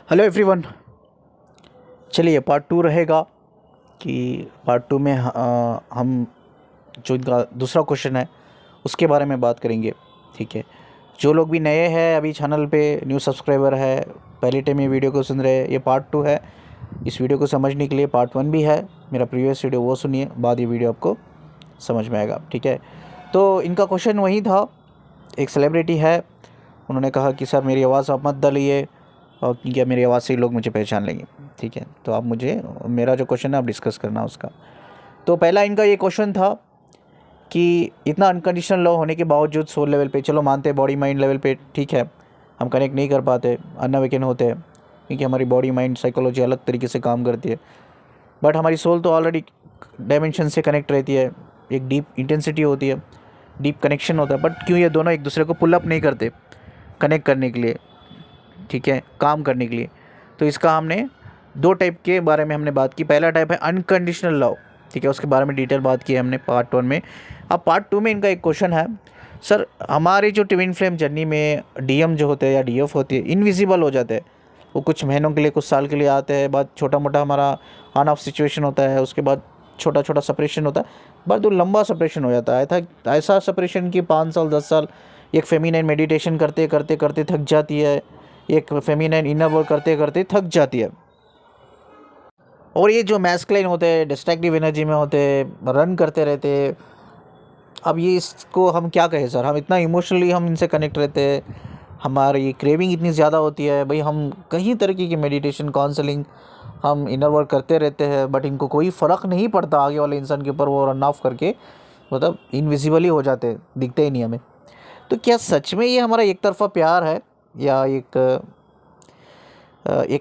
Hello everyone. चलिए part two रहेगा कि पार्ट टू में हम जो इनका दूसरा क्वेश्चन है उसके बारे में बात करेंगे। ठीक है, जो लोग भी नए हैं अभी चैनल पे, न्यू सब्सक्राइबर है, पहले टाइम ये वीडियो को सुन रहे हैं, ये पार्ट टू है। इस वीडियो को समझने के लिए पार्ट वन भी है, मेरा प्रीवियस वीडियो वो सुनिए, बाद ये वीडियो आपको समझ में आएगा। ठीक है, तो इनका क्वेश्चन वही था। एक सेलिब्रिटी है, उन्होंने कहा कि सर मेरी आवाज़ आप मत डालिए और क्या मेरी आवाज़ से लोग मुझे पहचान लेंगे। ठीक है, तो आप मुझे मेरा जो क्वेश्चन है आप डिस्कस करना उसका। तो पहला इनका ये क्वेश्चन था कि इतना अनकंडीशनल लव होने के बावजूद सोल लेवल पे, चलो मानते हैं बॉडी माइंड लेवल पे ठीक है, हम कनेक्ट नहीं कर पाते, अनअवेकन होते हैं क्योंकि हमारी बॉडी माइंड साइकोलॉजी अलग तरीके से काम करती है, बट हमारी सोल तो ऑलरेडी डायमेंशन से कनेक्ट रहती है, एक डीप इंटेंसिटी होती है, डीप कनेक्शन होता है। बट क्यों ये दोनों एक दूसरे को पुल अप नहीं करते कनेक्ट करने के लिए, ठीक है, काम करने के लिए? तो इसका हमने दो टाइप के बारे में हमने बात की। पहला टाइप है अनकंडीशनल लव, ठीक है, उसके बारे में डिटेल बात की हमने पार्ट वन में। अब पार्ट टू में इनका एक क्वेश्चन है, सर हमारे जो ट्विन फ्लेम जर्नी में डीएम जो होते हैं या डीएफ होती है इनविजिबल हो जाते हैं, वो कुछ महीनों के लिए, कुछ साल के लिए आते हैं, बाद छोटा मोटा हमारा ऑन ऑफ सिचुएशन होता है, उसके बाद छोटा छोटा सेपरेशन होता है, बाद वो लंबा सेपरेशन हो जाता है। था ऐसा सेपरेशन कि 5 साल 10 साल एक फेमिनाइन मेडिटेशन करते करते करते थक जाती है, एक फेमिनाइन इनर वर्क करते करते थक जाती है। और ये जो मैस्कुलाइन होते हैं डिस्ट्रक्टिव एनर्जी में होते हैं, रन करते रहते हैं। अब ये इसको हम क्या कहें सर, हम इतना इमोशनली हम इनसे कनेक्ट रहते हैं, हमारी क्रेविंग इतनी ज़्यादा होती है भाई, हम कई तरीके की मेडिटेशन काउंसलिंग हम इनर वर्क करते रहते हैं, बट इनको कोई फ़र्क नहीं पड़ता आगे वाले इंसान के ऊपर, वो रन ऑफ करके मतलब इनविजिबल ही हो जाते हैं, दिखते ही नहीं हमें। तो क्या सच में ये हमारा एक तरफ़ा प्यार है या एक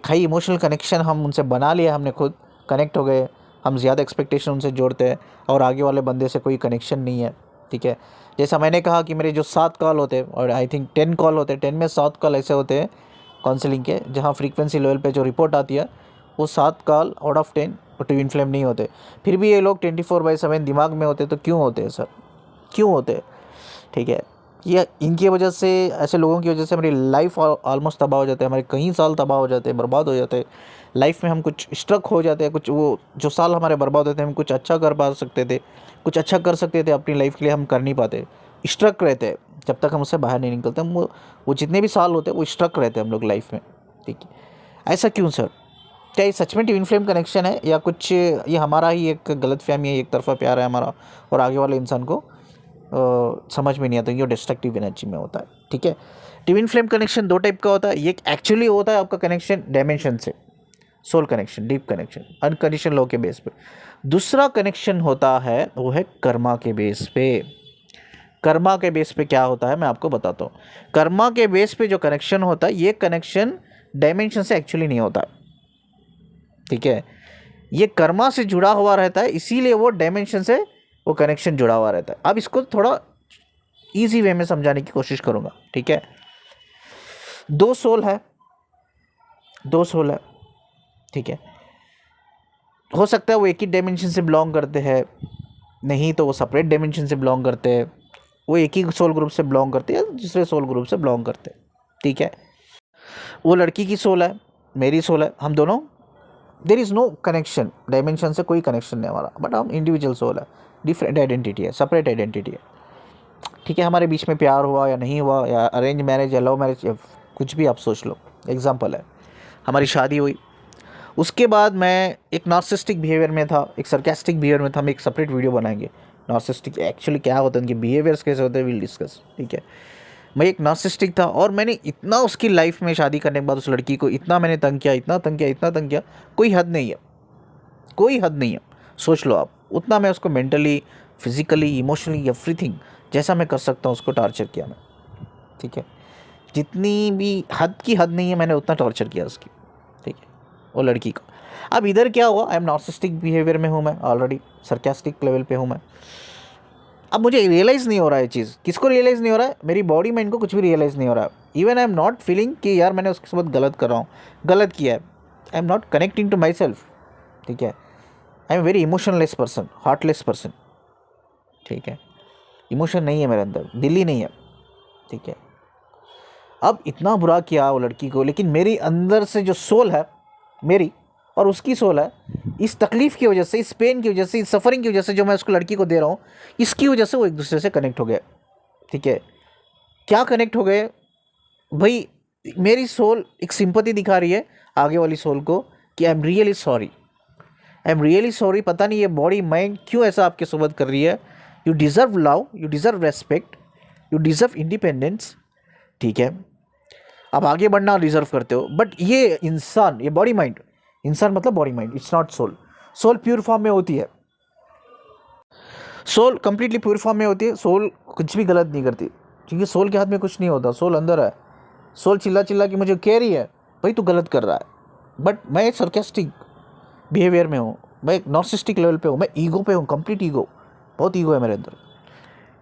हाई इमोशनल कनेक्शन हम उनसे बना लिया, हमने खुद कनेक्ट हो गए, हम ज़्यादा एक्सपेक्टेशन उनसे जोड़ते हैं और आगे वाले बंदे से कोई कनेक्शन नहीं है? ठीक है, जैसा मैंने कहा कि मेरे जो 7 कॉल होते हैं और आई थिंक 10 कॉल होते हैं, 10 में 7 कॉल ऐसे होते हैं काउंसलिंग के जहाँ फ्रीक्वेंसी लेवल पे जो रिपोर्ट आती है वो 7 call out of 10 twin flame नहीं होते। फिर भी ये लोग 24/7 दिमाग में होते, तो क्यों होते हैं सर, क्यों होते हैं? ठीक है, ये इनकी वजह से, ऐसे लोगों की वजह से हमारी लाइफ ऑलमोस्ट तबाह हो जाते हैं, हमारे कई साल तबाह हो जाते हैं, बर्बाद हो जाते हैं लाइफ में, हम कुछ स्ट्रक हो जाते हैं, कुछ वो जो साल हमारे बर्बाद होते हैं, हम कुछ अच्छा कर पा सकते थे, कुछ अच्छा कर सकते थे अपनी लाइफ के लिए, हम कर नहीं पाते, स्ट्रक रहते हैं जब तक हम उससे बाहर नहीं निकलते। हम वो जितने भी साल होते हैं वो स्ट्रक रहते हैं हम लोग लाइफ में। ठीक है, ऐसा क्यों सर? क्या ये सच में ट्विन फ्लेम कनेक्शन है या कुछ ये हमारा ही एक गलतफहमी है, एक तरफा प्यार है हमारा और आगे वाले इंसान को समझ में नहीं आता कि वो डिस्ट्रक्टिव एनर्जी में होता है? ठीक है, ट्विन फ्लेम कनेक्शन दो टाइप का होता है। ये एक्चुअली होता है आपका कनेक्शन डायमेंशन से, soul connection, deep connection, unconditional love के बेस पे। दूसरा कनेक्शन होता है वो है कर्मा के बेस पे। कर्मा के बेस पे क्या होता है मैं आपको बताता हूँ। कर्मा के बेस पे जो कनेक्शन होता है, ये कनेक्शन डायमेंशन से एक्चुअली नहीं होता। ठीक है, ये कर्मा से जुड़ा हुआ रहता है, इसीलिए वो डायमेंशन से वो कनेक्शन जुड़ा हुआ रहता है। अब इसको थोड़ा इजी वे में समझाने की कोशिश करूंगा। ठीक है, दो सोल है, दो सोल है, ठीक है, हो सकता है वो एक ही डायमेंशन से बिलोंग करते हैं, नहीं तो वो सेपरेट डायमेंशन से बिलोंग करते हैं, वो एक ही सोल ग्रुप से बिलोंग करते हैं, दूसरे सोल ग्रुप से बिलोंग करते हैं। ठीक है, वो लड़की की सोल है, मेरी सोल है, हम दोनों, there is no connection, dimension से कोई कनेक्शन नहीं हमारा, बट हम इंडिविजुअल सोल है, डिफरेंट आइडेंटिटी है, सेपरेट आइडेंटिटी है। ठीक है, हमारे बीच में प्यार हुआ या नहीं हुआ, या अरेंज मैरिज या लव मैरिज या कुछ भी आप सोच लो, एग्जाम्पल है, हमारी शादी हुई, उसके बाद मैं एक नार्सिस्टिक बिहेवियर में था, एक सरकास्टिक बिहेवियर में था, हम एक सेपरेट वीडियो बनाएंगे नार्सिस्टिक एक्चुअली क्या होता है, उनके बिहेवियर्स कैसे होते हैं, विल डिस्कस। ठीक है, मैं एक नार्सिस्टिक था और मैंने इतना उसकी लाइफ में शादी करने के बाद उस लड़की को इतना मैंने तंग किया, इतना तंग किया, इतना तंग किया, कोई हद नहीं है, कोई हद नहीं है। सोच लो आप, उतना मैं उसको मेंटली, फिजिकली, इमोशनली, एवरीथिंग जैसा मैं कर सकता हूँ उसको टॉर्चर किया मैं। ठीक है, जितनी भी हद की हद नहीं है, मैंने उतना टॉर्चर किया उसकी। ठीक है, वो लड़की को। अब इधर क्या हुआ, आई एम नार्सिस्टिक बिहेवियर में हूँ मैं, ऑलरेडी सरकास्टिक लेवल पे हूँ मैं। अब मुझे रियलाइज़ नहीं हो रहा है चीज़, किसको रियलाइज़ नहीं हो रहा है? मेरी बॉडी माइंड को कुछ भी रियलाइज़ नहीं हो रहा है। Even I am not feeling कि यार मैंने उसके साथ गलत कर रहा हूँ, गलत किया है। I am not connecting to myself. ठीक है, I am very emotionless person, heartless person. ठीक है, इमोशन नहीं है मेरे अंदर, दिल ही नहीं है। ठीक है, अब इतना बुरा किया वो लड़की को, लेकिन मेरी अंदर से जो सोल है मेरी और उसकी सोल है, इस तकलीफ़ की वजह से, इस पेन की वजह से, इस सफ़रिंग की वजह से जो मैं उसको लड़की को दे रहा हूँ, इसकी वजह से वो एक दूसरे से कनेक्ट हो गए। ठीक है, क्या कनेक्ट हो गए भाई? मेरी सोल एक सिंपैथी दिखा रही है आगे वाली सोल को कि I am really sorry, I am really sorry. पता नहीं ये बॉडी माइंड क्यों ऐसा आपके सोबत कर रही है। You deserve love, you deserve respect, you deserve independence. ठीक है, आप आगे बढ़ना डिज़र्व करते हो, बट ये इंसान, ये बॉडी माइंड, इंसान मतलब body mind, it's not soul. Soul pure form में होती है, सोल कंप्लीटली प्योर फॉर्म में होती है। सोल कुछ भी गलत नहीं करती, क्योंकि सोल के हाथ में कुछ नहीं होता, सोल अंदर है। सोल चिल्ला चिल्ला कि मुझे कह रही है भाई तू गलत कर रहा है, बट मैं एक सरकास्टिक बिहेवियर में हूँ, मैं एक नार्सिसिस्टिक लेवल पे हूँ, मैं ईगो पे हूँ, कंप्लीट ईगो, बहुत ईगो है मेरे अंदर।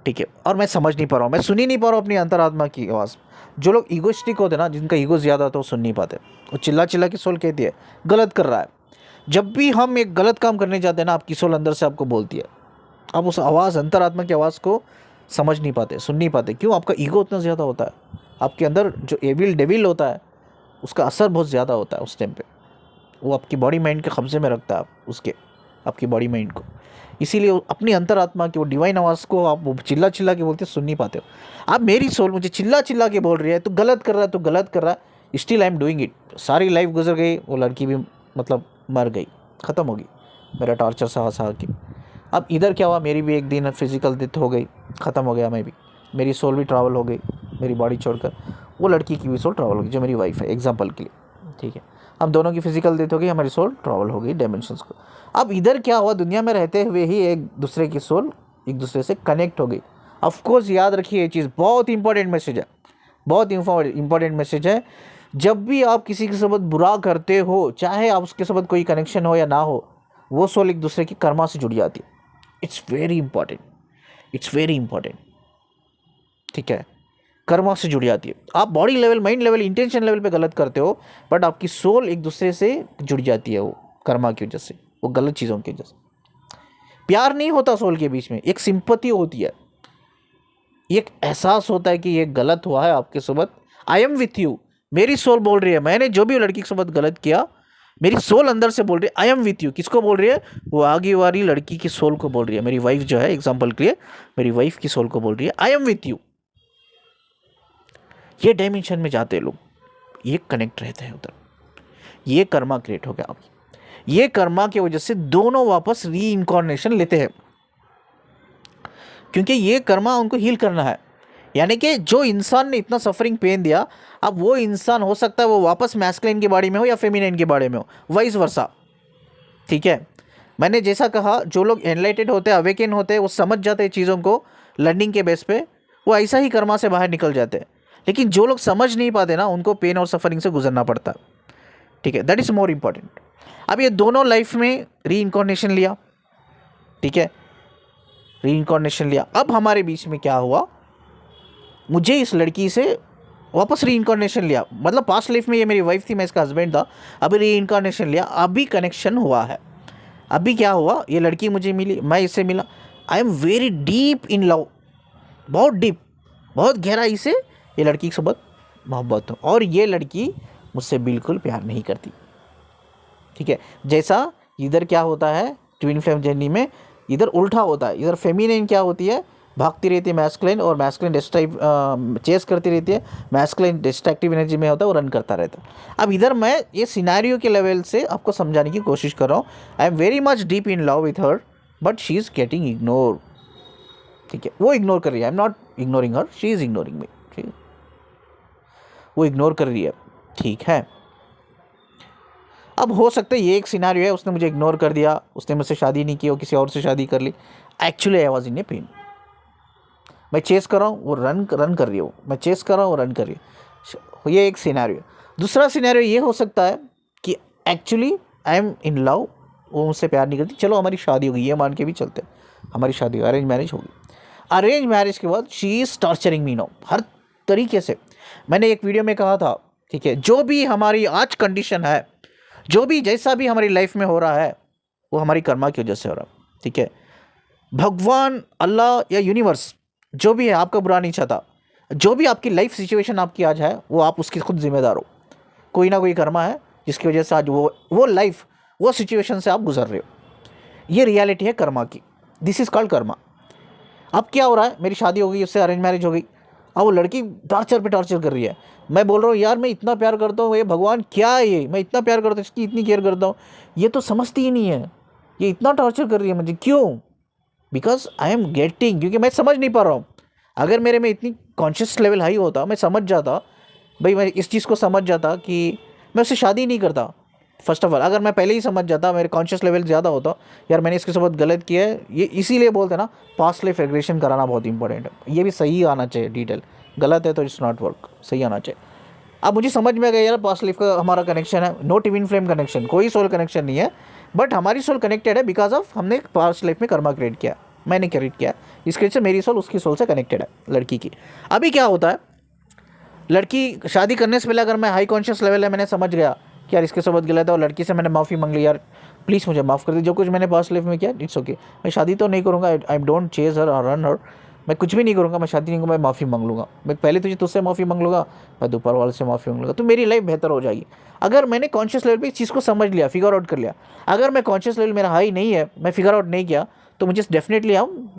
ठीक है, और मैं समझ नहीं पा रहा हूँ, मैं सुन ही नहीं पा रहा हूँ अपनी अंतरात्मा की आवाज़। जो लोग ईगोइस्टिक होते हैं ना, जिनका ईगो ज़्यादा होता है, वो सुन नहीं पाते, वो चिल्ला चिल्ला की सोल कहती है गलत कर रहा है। जब भी हम एक गलत काम करने जाते हैं ना, आपकी सोल अंदर से आपको बोलती है, आप उस आवाज़, अंतरात्मा की आवाज़ को समझ नहीं पाते, सुन नहीं पाते। क्यों? आपका ईगो उतना ज़्यादा होता है, आपके अंदर जो एविल डेविल होता है उसका असर बहुत ज़्यादा होता है उस टाइम पे, वो आपकी बॉडी माइंड के कब्जे में रखता है उसके, आपकी बॉडी माइंड को। इसीलिए अपनी अंतरात्मा की वो डिवाइन आवाज़ को आप वो चिल्ला चिल्ला के बोलते सुन नहीं पाते हो। आप मेरी सोल मुझे चिल्ला चिल्ला के बोल रही है तो गलत कर रहा है, तो गलत कर रहा है, still I am doing it. सारी लाइफ गुजर गई, वो लड़की भी मतलब मर गई, ख़त्म होगी मेरा टॉर्चर सहा सहा के। अब इधर क्या हुआ, मेरी भी एक दिन फिजिकल डेथ हो गई, ख़त्म हो गया मैं भी, मेरी सोल भी ट्रैवल हो गई मेरी बॉडी छोड़कर, वो लड़की की भी सोल ट्रैवल हो गई जो मेरी वाइफ है, एग्जांपल के लिए। ठीक है, हम दोनों की फिजिकल डेथ हो गई, हमारी सोल ट्रैवल हो गई डायमेंशंस को। अब इधर क्या हुआ, दुनिया में रहते हुए ही एक दूसरे की सोल एक दूसरे से कनेक्ट हो गई। ऑफ कोर्स याद रखिए ये चीज़ बहुत इंपॉर्टेंट मैसेज है, बहुत इंपॉर्टेंट मैसेज है। जब भी आप किसी के साथ बुरा करते हो, चाहे आप उसके साथ कोई कनेक्शन हो या ना हो, वो सोल एक दूसरे की कर्मा से जुड़ जाती है। It's very important, it's very important. ठीक है, कर्मा से जुड़ जाती है। आप body level, mind level, intention level पे गलत करते हो, बट आपकी सोल एक दूसरे से जुड़ जाती है वो कर्मा की वजह से, वो गलत चीज़ों की वजह से। प्यार नहीं होता सोल के बीच में, एक सिंपैथी होती है, एक एहसास होता है कि ये गलत हुआ है आपके साथ, आई एम विथ यू। मेरी सोल बोल रही है, मैंने जो भी लड़की के साथ गलत किया, मेरी सोल अंदर से बोल रही है आई एम विथ यू। किसको बोल रही है? वो आगे वाली लड़की की सोल को बोल रही है, मेरी वाइफ जो है, एग्जाम्पल के लिए मेरी वाइफ की सोल को बोल रही है आई एम विथ यू। ये डायमेंशन में जाते हैं लोग, ये कनेक्ट रहते हैं उधर, ये कर्मा क्रिएट हो गया। अब ये कर्मा की वजह से दोनों वापस री इनकॉर्नेशन लेते हैं, क्योंकि ये कर्मा उनको हील करना है। यानी कि जो इंसान ने इतना सफरिंग पेन दिया, अब वो इंसान हो सकता है वो वापस मैस्कुलिन की बॉडी में हो या फेमिनिन की बॉडी में हो, वाइस वर्सा। ठीक है, मैंने जैसा कहा, जो लोग एनलाइटेड होते हैं, अवेकन होते हैं, वो समझ जाते हैं चीज़ों को लर्निंग के बेस पे, वो ऐसा ही कर्मा से बाहर निकल जाते हैं। लेकिन जो लोग समझ नहीं पाते ना, उनको पेन और सफरिंग से गुजरना पड़ता है। ठीक है, दैट इज़ मोर इम्पॉर्टेंट। अब ये दोनों लाइफ में री इनकॉर्नेशन लिया, ठीक है, री इनकॉर्नेशन लिया। अब हमारे बीच में क्या हुआ, मुझे इस लड़की से वापस री इनकॉर्नेशन लिया, मतलब पास्ट लाइफ में ये मेरी वाइफ थी, मैं इसका हस्बैंड था, अभी री इनकॉर्नेशन लिया, अभी कनेक्शन हुआ है। अभी क्या हुआ, ये लड़की मुझे मिली, मैं इससे मिला, आई am very deep in love, बहुत डीप, बहुत गहराई से ये लड़की के साथ मोहब्बत हो, और ये लड़की मुझसे बिल्कुल प्यार नहीं करती। ठीक है, जैसा इधर क्या होता है ट्विन फ्लेम जर्नी में, इधर उल्टा होता है। इधर फेमिनिन क्या होती है, भागती रहती है मैस्कुलिन, और मैस्कुलिन डिस्ट्रैक्टिव चेस करती रहती है, मैस्कुलिन डिस्ट्रैक्टिव एनर्जी में होता है, वो रन करता रहता है। अब इधर मैं ये सिनेरियो के लेवल से आपको समझाने की कोशिश कर रहा हूँ। आई am very much deep in love with her, but she is getting ignore. ठीक है, वो इग्नोर कर रही है, I am not ignoring her, she is ignoring मी। ठीक है, वो इग्नोर कर रही है। ठीक है, अब हो सकता है ये एक सिनेरियो है, उसने मुझे इग्नोर कर दिया, उसने मुझसे शादी नहीं की, वो किसी और से शादी कर ली। Actually I was in a pain, मैं चेस कर रहा हूँ, वो रन कर रही हो, मैं चेस कर रहा हूँ, वो रन कर रही है। ये एक सिनेरियो। दूसरा सिनेरियो ये हो सकता है कि actually I am in love, वो मुझसे प्यार नहीं करती, चलो हमारी शादी हो गई, ये मान के भी चलते हैं, हमारी शादी अरेंज मैरिज होगी। अरेंज मैरिज के बाद she is torturing me now, हर तरीके से। मैंने एक वीडियो में कहा था, ठीक है, जो भी हमारी आज कंडीशन है, जो भी जैसा भी हमारी लाइफ में हो रहा है, वो हमारी कर्मा की वजह से हो रहा है। ठीक है, भगवान, अल्लाह या यूनिवर्स जो भी है आपका बुरा नहीं चाहता, जो भी आपकी लाइफ सिचुएशन आपकी आज है वो आप उसकी खुद जिम्मेदार हो। कोई ना कोई कर्मा है जिसकी वजह से आज वो लाइफ वो सिचुएशन से आप गुजर रहे हो। ये रियलिटी है कर्मा की। This is called Karma. अब क्या हो रहा है, मेरी शादी हो गई, उससे अरेंज मैरिज हो गई, अब वो लड़की टॉर्चर पे टॉर्चर कर रही है। मैं बोल रहा हूँ यार मैं इतना प्यार करता हूँ, ये भगवान क्या है, ये मैं इतना प्यार करता हूँ, इसकी इतनी केयर करता हूँ, ये तो समझती ही नहीं है, ये इतना टॉर्चर कर रही है मुझे, क्यों? बिकॉज आई एम गेटिंग, क्योंकि मैं समझ नहीं पा रहा हूँ। अगर मेरे में इतनी कॉन्शियस लेवल हाई होता, मैं समझ जाता, भाई मैं इस चीज़ को समझ जाता कि मैं उससे शादी नहीं करता। फर्स्ट ऑफ ऑल अगर मैं पहले ही समझ जाता, मेरे कॉन्शियस लेवल ज़्यादा होता, यार मैंने इसके साथ गलत किया है, ये इसीलिए बोलते हैं ना पास्ट लाइफ रिग्रेशन कराना बहुत इंपॉर्टेंट है। ये भी सही आना चाहिए डिटेल, गलत है तो इट्स नॉट वर्क, सही आना चाहिए। अब मुझे समझ में आ गया यार पास्ट लाइफ का हमारा कनेक्शन है, नो ट्विन फ्लेम कनेक्शन, कोई सोल कनेक्शन नहीं है, बट हमारी सोल कनेक्टेड है बिकॉज ऑफ हमने पास्ट लाइफ में कर्मा क्रिएट किया, मैंने क्रिएट किया, इसके वजह से मेरी सोल उसकी सोल से कनेक्टेड है, लड़की की। अभी क्या होता है, लड़की शादी करने से पहले अगर मैं हाई कॉन्शियस लेवल है, मैंने समझ गया कि यार इसके साथ गलत है, और लड़की से मैंने माफ़ी मांग ली, यार प्लीज़ मुझे माफ़ कर दी, जो कुछ मैंने पास्ट लाइफ में किया इट्स ओके, मैं शादी तो नहीं करूँगा, आई डोंट चेज हर और रन हर, मैं कुछ भी नहीं करूँगा, मैं शादी नहीं करूँगा, मैं माफ़ी मांग लूँगा, मैं पहले तुझसे माफ़ी मांग लूँगा, मैं दोपहर वाले से माफ़ी मांग लूँगा, तो मेरी लाइफ बेहतर हो जाएगी। अगर मैंने कॉन्शियस लेवल पे इस चीज़ को समझ लिया, फिगर आउट कर लिया। अगर मैं कॉन्शियस लेवल मेरा हाई नहीं है, मैं फिगर आउट नहीं किया, तो मुझे डेफिनेटली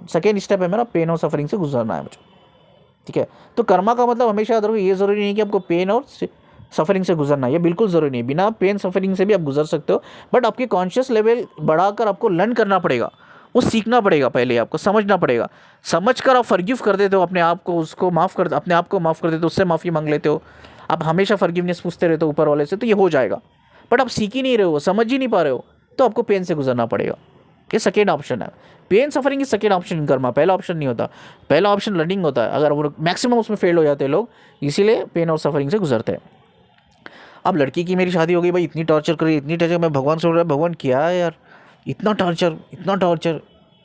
सेकेंड स्टेप है मेरा पेन और सफरिंग से गुजरना है मुझे, ठीक है। तो कर्मा का मतलब हमेशा याद रखो, ये ज़रूरी नहीं कि आपको पेन और सफरिंग से गुजरना है, ये बिल्कुल ज़रूरी नहीं, बिना पेन सफरिंग से भी आप गुजर सकते हो, बट आपके कॉन्शियस लेवल बढ़ाकर आपको लर्न करना पड़ेगा, वो सीखना पड़ेगा, पहले आपको समझना पड़ेगा। समझ कर आप फॉरगिव कर देते हो अपने आप को, उसको माफ़ कर, अपने आप को माफ़ कर देते हो, उससे माफ़ी मांग लेते हो, आप हमेशा फॉरगिवनेस पूछते रहते हो ऊपर वाले से, तो ये हो जाएगा। बट आप सीख ही नहीं रहे हो, समझ ही नहीं पा रहे हो, तो आपको पेन से गुजरना पड़ेगा। ये सेकेंड ऑप्शन है, पेन सफरिंग की सेकेंड ऑप्शन कर्मा, पहला ऑप्शन नहीं होता। पहला ऑप्शन लर्निंग होता है, अगर वो मैक्सिमम उसमें फेल हो जाते हैं लोग, इसीलिए पेन और सफरिंग से गुजरते हैं। अब लड़की की मेरी शादी हो गई, भाई इतनी टॉर्चर करी, इतनी टॉर्चर, मैं भगवान से बोल रहा है भगवान क्या है यार, इतना टॉर्चर इतना टॉर्चर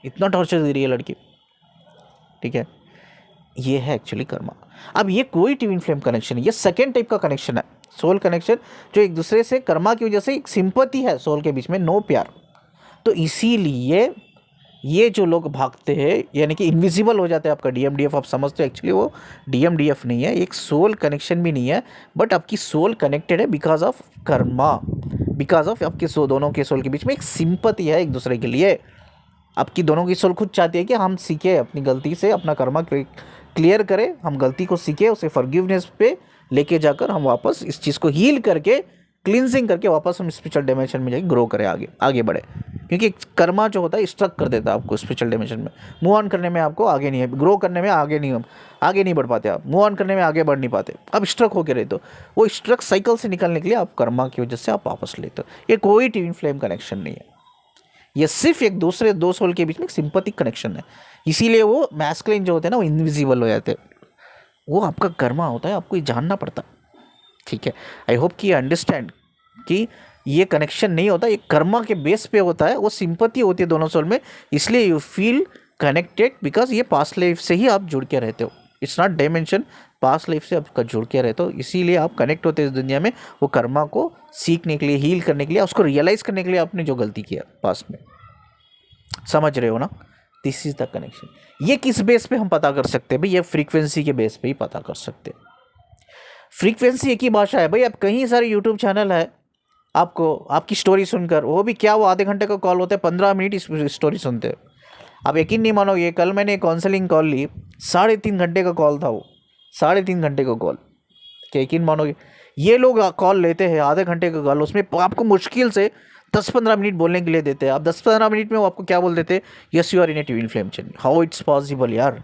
इतना टॉर्चर दे रही है लड़की, ठीक है। ये है एक्चुअली कर्मा। अब ये कोई ट्विन फ्लेम कनेक्शन है, ये सेकेंड टाइप का कनेक्शन है, सोल कनेक्शन, जो एक दूसरे से कर्मा की वजह से एक सिंपैथी है सोल के बीच में, नो प्यार। तो इसीलिए ये जो लोग भागते हैं, यानी कि इनविजिबल हो जाते हैं, आपका DMDF आप समझते हो, एक्चुअली वो DMDF नहीं है, एक सोल कनेक्शन भी नहीं है, बट आपकी सोल कनेक्टेड है because of Karma, because of आपके दोनों के सोल के बीच में एक सिंपैथी है एक दूसरे के लिए। आपकी दोनों की सोल खुद चाहती है कि हम सीखें अपनी गलती से, अपना कर्मा क्लियर करें, हम गलती को सीखें, उसे फॉरगिवनेस पे लेके जाकर हम वापस इस चीज़ को हील करके, क्लिनजिंग करके वापस हम स्पिरिचुअल डायमेंशन में जाके ग्रो करें, आगे बढ़े। क्योंकि कर्मा जो होता है स्ट्रक कर देता है आपको स्पिरिचुअल डायमेंशन में, मूव ऑन करने में आपको आगे नहीं है, ग्रो करने में आगे नहीं बढ़ पाते, आप मूव ऑन करने में आगे बढ़ नहीं पाते, अब स्ट्रक होकर रहते हो। वो स्ट्रक साइकिल से निकलने के लिए आप कर्मा की वजह से आप वापस लेते हो। ये कोई ट्विन फ्लेम कनेक्शन नहीं है, ये सिर्फ एक दूसरे दो सोल के बीच में एक सिंपैथिक कनेक्शन है। इसीलिए वो मैस्कुलिन जो होते हैं ना, वो इनविजिबल हो जाते हैं, वो आपका कर्मा होता है, आपको ये जानना पड़ता है, ठीक है। आई होप कि अंडरस्टैंड कि ये कनेक्शन नहीं होता, ये कर्मा के बेस पे होता है, वो सिंपैथी होती है दोनों सोल में, इसलिए यू फील कनेक्टेड बिकॉज ये पास्ट लाइफ से ही आप जुड़ के रहते हो, it's not dimension, past life से आप जुड़ के रहते हो, इसीलिए आप कनेक्ट होते हैं इस दुनिया में, वो कर्मा को सीखने के लिए, हील करने के लिए, उसको रियलाइज़ करने के लिए आपने जो गलती किया पास्ट में, समझ रहे हो ना। This is the connection. ये किस बेस पे हम पता कर सकते हैं भाई, ये फ्रीक्वेंसी के बेस पे ही पता कर सकते हैं। फ्रीक्वेंसी एक ही भाषा है भाई, अब कहीं सारे यूट्यूब चैनल है, आपको आपकी स्टोरी सुनकर, वो भी क्या, वो आधे घंटे का कॉल होता है, 15 मिनट इस स्टोरी सुनते हैं। आप यकीन नहीं मानोगे, कल मैंने काउंसलिंग कॉल ली, 3.5 घंटे का कॉल था वो, 3.5 घंटे का कॉल, क्या यकीन मानोगे? ये लोग कॉल लेते हैं आधे घंटे का कॉल, उसमें आपको मुश्किल से 10-15 मिनट बोलने के लिए देते हैं। आप 10-15 मिनट में वो आपको क्या बोल देते हैं, yes you are in a twin flame chain. How it's possible यार?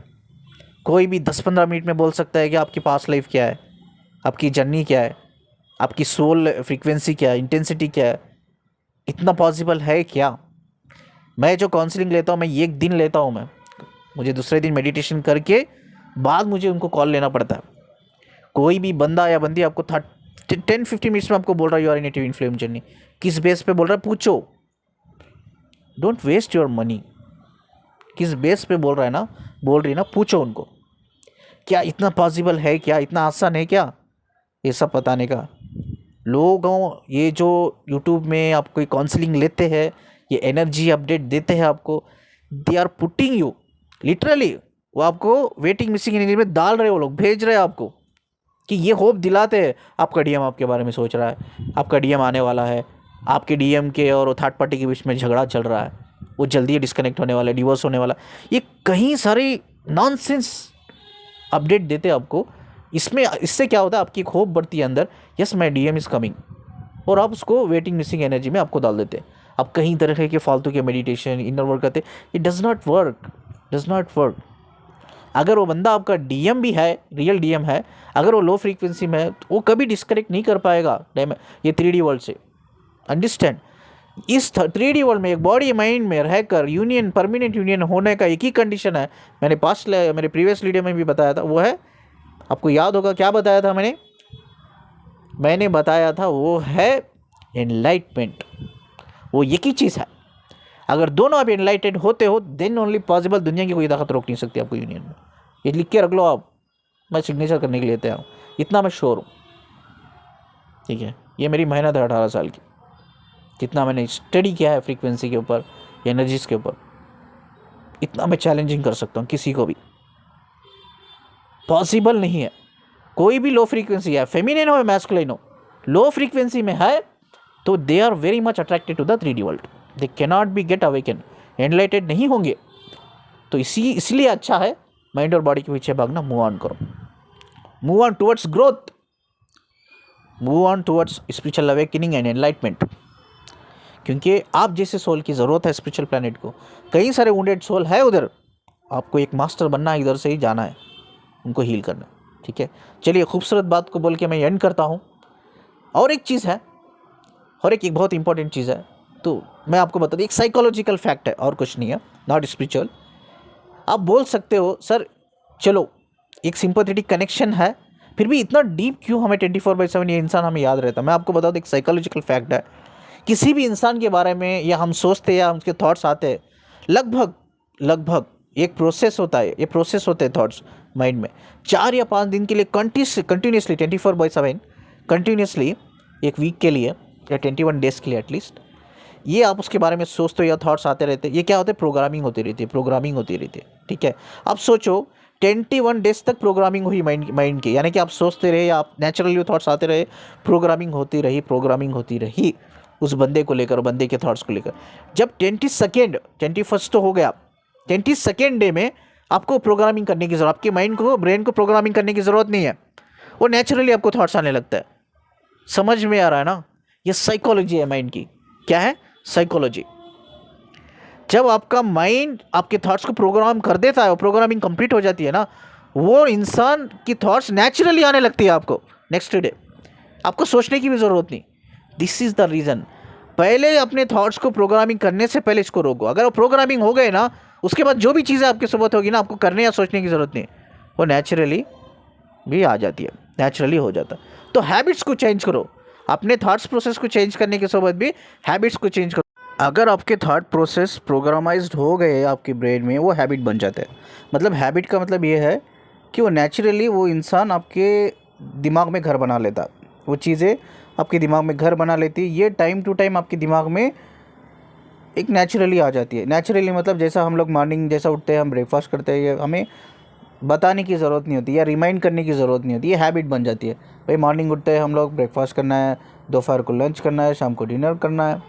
कोई भी 10-15 मिनट में बोल सकता है कि आपकी पास्ट लाइफ क्या है, आपकी जर्नी क्या है, आपकी सोल फ्रीक्वेंसी क्या है, इंटेंसिटी क्या है, इतना पॉसिबल है क्या? मैं जो काउंसलिंग लेता हूँ, मैं एक दिन लेता हूँ, मैं मुझे दूसरे दिन मेडिटेशन करके बाद मुझे उनको कॉल लेना पड़ता है। कोई भी बंदा या बंदी आपको 10-15 मिनट्स में आपको बोल रहा है you are in a twin flame journey, किस बेस पे बोल रहा है पूछो, डोंट वेस्ट योर मनी। किस बेस पे बोल रहा है ना, बोल रही ना, पूछो उनको, क्या इतना पॉसिबल है क्या, इतना आसान है क्या ये सब बताने का? लोगों, ये जो यूट्यूब में आप कोई काउंसलिंग लेते हैं, ये एनर्जी अपडेट देते हैं आपको, they are putting you literally, वो आपको वेटिंग मिसिंग एनर्जी में डाल रहे, वो लोग भेज रहे हैं आपको कि ये होप दिलाते हैं आपका डीएम आपके बारे में सोच रहा है, आपका डीएम आने वाला है, आपके डीएम के और थर्ड पार्टी के बीच में झगड़ा चल रहा है, वो जल्दी डिस्कनेक्ट होने वाला है, डिवोर्स होने वाला। ये कहीं सारी नॉनसेंस अपडेट देते हैं आपको। इससे क्या होता है, आपकी एक होप बढ़ती है अंदर, yes my DM is coming, और आप उसको वेटिंग मिसिंग एनर्जी में आपको डाल देते हैं। आप कहीं तरह के फालतू के मेडिटेशन इनर वर्क करते, इट डज़ नॉट वर्क। अगर वो बंदा आपका डीएम भी है, रियल डीएम है, अगर वो लो फ्रीक्वेंसी में है तो वो कभी डिस्कनेक्ट नहीं कर पाएगा ये 3D वर्ल्ड से। अंडरस्टैंड, इस 3D वर्ल्ड में एक बॉडी माइंड में रहकर यूनियन, परमानेंट यूनियन होने का एक ही कंडीशन है, मेरे प्रीवियस वीडियो में भी बताया था, वो है, आपको याद होगा क्या बताया था मैंने बताया था, वो है एनलाइटमेंट। वो एक ही चीज़ है, अगर दोनों आप एनलाइटेड होते हो देन ओनली पॉसिबल, दुनिया की कोई ताकत रोक नहीं सकती आपको यूनियन में। ये लिख के रख लो आप, मैं सिग्नेचर करने के लिए तैयार हूँ, इतना मैं श्योर हूँ। ठीक है, ये मेरी मेहनत है 18 साल की, जितना मैंने स्टडी किया है फ्रीक्वेंसी के ऊपर, एनर्जीज के ऊपर, इतना मैं चैलेंजिंग कर सकता हूँ किसी को भी। पॉसिबल नहीं है, कोई भी लो फ्रीक्वेंसी है, फेमिनिन हो या मैस्कुलिन हो, लो फ्रीक्वेंसी में है तो they are very much attracted to the 3D world, they cannot be get awaken, enlightened नहीं होंगे। तो इसलिए अच्छा है माइंड और बॉडी के पीछे भागना, मूव ऑन करो, move on towards growth, move on towards spiritual awakening and enlightenment. क्योंकि आप जैसे सोल की ज़रूरत है स्पिरिचुअल प्लैनेट को, कई सारे वुंडेड सोल है उधर, आपको एक मास्टर बनना है, इधर से ही जाना है, उनको हील करना। ठीक है, चलिए खूबसूरत बात को बोल के मैं एंड करता हूँ। और एक चीज़ है, और एक बहुत इंपॉर्टेंट चीज़ है, तो मैं आपको बता दूँ, एक साइकोलॉजिकल फैक्ट है और कुछ नहीं है, नॉट स्पिरिचुअल। आप बोल सकते हो सर चलो एक सिंपैथेटिक कनेक्शन है, फिर भी इतना डीप क्यों हमें 24/7 ये इंसान हमें याद रहता है। मैं आपको बता दूँ, एक साइकोलॉजिकल फैक्ट है, किसी भी इंसान के बारे में या हम सोचते या उसके थॉट्स आते हैं, लगभग एक प्रोसेस होता है, ये प्रोसेस होते हैं थॉट्स माइंड में 4 या 5 दिन के लिए कंटिन्यूसली 24/7 कंटिन्यूसली, एक वीक के लिए या 21 डेज के लिए एटलीस्ट, ये आप उसके बारे में सोचते हो या थॉट्स आते रहते हैं। ये क्या होता है, प्रोग्रामिंग होती रहती है। ठीक है, आप सोचो 21 डेज तक प्रोग्रामिंग हुई माइंड की, यानी कि आप सोचते रहे या आप नेचुरली थॉट्स आते रहे, प्रोग्रामिंग होती रही उस बंदे को लेकर, बंदे के थॉट्स को लेकर। जब 21st तो हो गया, 22nd डे में आपको प्रोग्रामिंग करने की ज़रूरत, आपके माइंड को, ब्रेन को प्रोग्रामिंग करने की ज़रूरत नहीं है, वो नेचुरली आपको थॉट्स आने लगता है। समझ में आ रहा है ना, ये साइकोलॉजी है माइंड की। क्या है, साइकोलॉजी। जब आपका माइंड आपके थॉट्स को प्रोग्राम कर देता है, वो प्रोग्रामिंग कंप्लीट हो जाती है ना, वो इंसान की थॉट्स नेचुरली आने लगती है आपको नेक्स्ट डे, आपको सोचने की भी ज़रूरत नहीं। दिस इज़ द रीज़न, पहले अपने थॉट्स को प्रोग्रामिंग करने से पहले इसको रोको। अगर वो प्रोग्रामिंग हो गए ना, उसके बाद जो भी चीज़ें आपके साथ होगी ना, आपको करने या सोचने की ज़रूरत नहीं, वो नेचुरली भी आ जाती है, नेचुरली हो जाता है। तो हैबिट्स को चेंज करो, अपने थॉट्स प्रोसेस को चेंज करने के साथ भी हैबिट्स को चेंज करो। अगर आपके थॉट प्रोसेस प्रोग्रामाइज्ड हो गए आपके ब्रेन में, वो हैबिट बन जाते हैं। मतलब हैबिट का मतलब ये है कि वो नेचुरली वो इंसान आपके दिमाग में घर बना लेता, वो चीज़ें आपके दिमाग में घर बना लेती है। ये टाइम टू टाइम आपके दिमाग में एक नेचुरली आ जाती है। नेचुरली मतलब जैसा हम लोग मॉर्निंग जैसा उठते हैं, हम ब्रेकफास्ट करते हैं, ये हमें बताने की ज़रूरत नहीं होती या रिमाइंड करने की ज़रूरत नहीं होती, ये हैबिट बन जाती है। भाई मॉर्निंग उठते हैं हम लोग, ब्रेकफास्ट करना है, दोपहर को लंच करना है, शाम को डिनर करना है।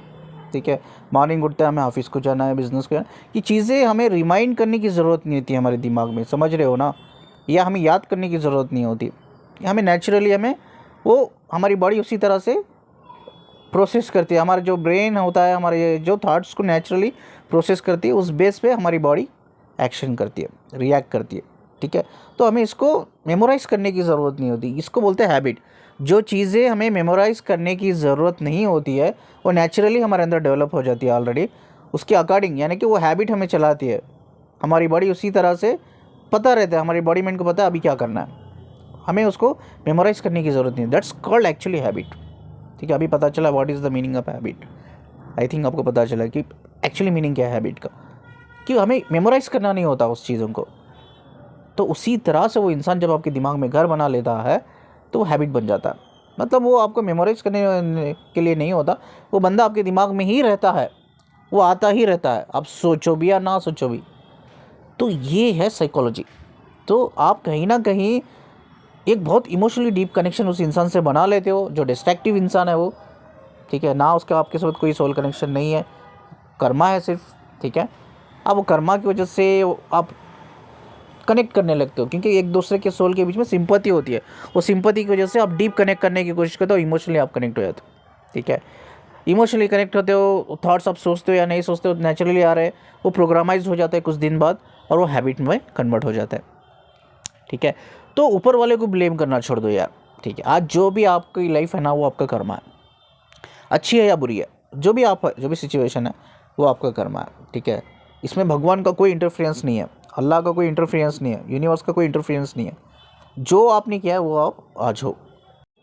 ठीक है, मॉर्निंग उठते हैं हमें ऑफिस को जाना है, बिज़नेस को, ये चीज़ें हमें रिमाइंड करने की ज़रूरत नहीं होती हमारे दिमाग में, समझ रहे हो ना, या हमें याद करने की ज़रूरत नहीं होती, हमें नेचुरली हमें वो हमारी बॉडी उसी तरह से प्रोसेस करती है। हमारा जो ब्रेन होता है, हमारे जो थॉट्स को नेचुरली प्रोसेस करती है, उस बेस पे हमारी बॉडी एक्शन करती है, रिएक्ट करती है। ठीक है, तो हमें इसको मेमोराइज़ करने की ज़रूरत नहीं होती, इसको बोलते हैं हैबिट। जो चीज़ें हमें मेमोराइज़ करने की ज़रूरत नहीं होती है, वो नेचुरली हमारे अंदर डेवलप हो जाती है ऑलरेडी, उसके अकॉर्डिंग, यानी कि वो हैबिट हमें चलाती है। हमारी बॉडी उसी तरह से पता रहता है, हमारी बॉडी माइंड को पता है अभी क्या करना है, हमें उसको मेमोराइज़ करने की ज़रूरत नहीं है। That's called actually habit. ठीक है, अभी पता चला what is the meaning of habit. I think आपको पता चला कि एक्चुअली मीनिंग क्या है हैबिट का, कि हमें मेमोराइज़ करना नहीं होता उस चीज़ों को। तो उसी तरह से वो इंसान जब आपके दिमाग में घर बना लेता है तो वो हैबिट बन जाता है। मतलब वो आपको मेमोराइज़ करने के लिए नहीं होता, वो बंदा आपके दिमाग में ही रहता है, वो आता ही रहता है, आप सोचो भी या ना सोचो भी। तो ये है साइकोलॉजी। तो आप कहीं ना कहीं एक बहुत इमोशनली डीप कनेक्शन उस इंसान से बना लेते हो जो डिस्ट्रैक्टिव इंसान है वो, ठीक है ना, उसका आपके साथ कोई सोल कनेक्शन नहीं है, कर्मा है सिर्फ, ठीक है। अब वो कर्मा की वजह से आप कनेक्ट करने लगते हो क्योंकि एक दूसरे के सोल के बीच में सिंपैथी होती है, वो सिंपैथी की वजह से आप डीप कनेक्ट करने की कोशिश करते हो, इमोशनली आप कनेक्ट हो जाते हो, ठीक है। इमोशनली कनेक्ट होते हो, थॉट्स आप सोचते हो या नहीं सोचते हो नेचुरली आ रहे हैं, वो प्रोग्रामाइज हो जाता है कुछ दिन बाद और वो हैबिट में कन्वर्ट हो जाता है, ठीक है। तो ऊपर वाले को ब्लेम करना छोड़ दो यार, ठीक है। आज जो भी आपकी लाइफ है ना वो आपका कर्मा है, अच्छी है या बुरी है, जो भी आप जो भी सिचुएशन है वो आपका कर्मा है, ठीक है। इसमें भगवान का कोई इंटरफेरेंस नहीं है, अल्लाह का कोई इंटरफेरेंस नहीं है, यूनिवर्स का कोई इंटरफेरेंस नहीं है। जो आपने किया है वो आप आज हो,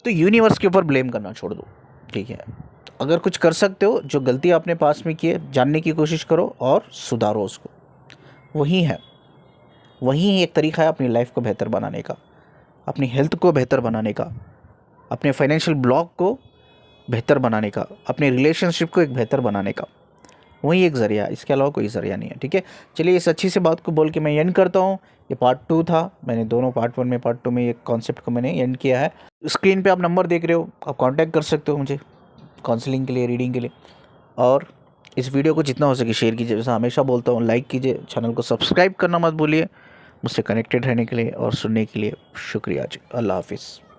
तो यूनिवर्स के ऊपर ब्लेम करना छोड़ दो, ठीक है। अगर कुछ कर सकते हो, जो गलती आपने पास में की है जानने की कोशिश करो और सुधारो उसको, वही एक तरीका है अपनी लाइफ को बेहतर बनाने का, अपनी हेल्थ को बेहतर बनाने का, अपने फाइनेंशियल ब्लॉक को बेहतर बनाने का, अपने रिलेशनशिप को एक बेहतर बनाने का, वही एक ज़रिया, इसके अलावा कोई ज़रिया नहीं है, ठीक है। चलिए इस अच्छी सी बात को बोल के मैं एंड करता हूँ। ये पार्ट 2 था, मैंने दोनों पार्ट 1 में पार्ट 2 में ये कॉन्सेप्ट को मैंने एंड किया है। स्क्रीन पे आप नंबर देख रहे हो, आप कांटेक्ट कर सकते हो मुझे काउंसलिंग के लिए, रीडिंग के लिए। और इस वीडियो को जितना हो सके शेयर कीजिए, जैसा हमेशा बोलता हूँ, लाइक कीजिए, चैनल को सब्सक्राइब करना मत भूलिए। मुझसे कनेक्टेड रहने के लिए और सुनने के लिए शुक्रिया जी। अल्लाह हाफिज़।